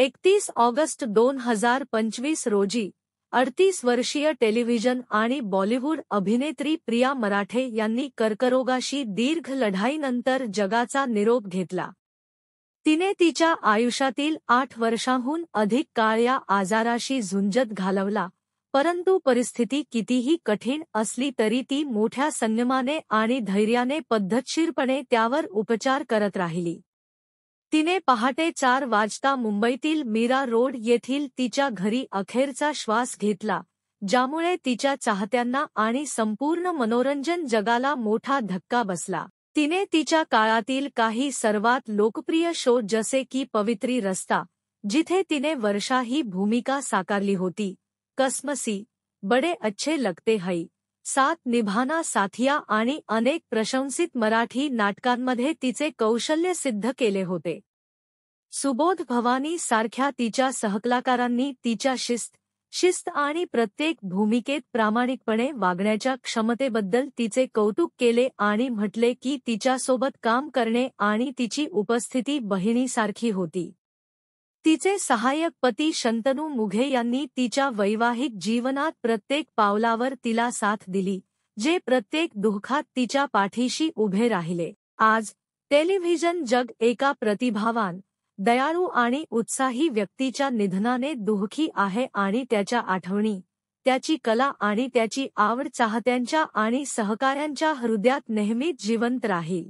31 August 2025 रोजी 38 वर्षीय television आणि बॉलिवूड अभिनेत्री प्रिया मराठे यांनी कर्करोगाशी दीर्घ लढाईनंतर जगाचा निरोप घेतला। तिने तिच्या आयुष्यातील 8 वर्षांहून अधिक काळ या आजाराशी झुंजत घालवला, परंतु परिस्थिती कितीही कठीण असली तरी ती मोठ्या संयमाने आणि धैर्याने पद्धतशीरपणे त्यावर उपचार करत राहिली। तिने पहाटे 4 वाजता मुंबईतील मीरा रोड येथील तिच्या घरी अखेरचा श्वास घेतला, ज्यामुळे तिच्या चाहत्यांना आणि संपूर्ण मनोरंजन जगाला मोठा धक्का बसला। तिने तिच्या काळातील काही सर्वात लोकप्रिय शो जसे की पवित्री रस्ता, जिथे तिने वर्षा ही भूमिका साकारली होती, कसमसी, बडे अच्छे लगते हैं, साथ निभाना साथिया आणि अनेक प्रशंसित मराठी नाटकांमध्ये तिचे कौशल्य सिद्ध केले होते। सुबोध भवानी सारख्या तिच्या सहकलाकारांनी तिच्या शिस्त आणि प्रत्येक भूमिकेत प्रामाणिकपणे वागण्याच्या क्षमतेबद्दल तिचे कौतुक केले आणि म्हटले की तिच्यासोबत काम करणे आणि तिची उपस्थिती बहिणीसारखी होती। तिचे सहाय्यक पती शंतनू मुघे यांनी तिच्या वैवाहिक जीवनात प्रत्येक पावलावर तिला साथ दिली, जे प्रत्येक दुःखात तिच्या पाठीशी उभे राहिले। आज टेलिव्हिजन जग एका प्रतिभावान, दयाळू आणि उत्साही व्यक्तीच्या निधनाने दुःखी आहे आणि त्याच्या आठवणी, त्याची कला आणि त्याची आवड चाहत्यांच्या आणि सहकाऱ्यांच्या हृदयात नेहमीच जिवंत राहील।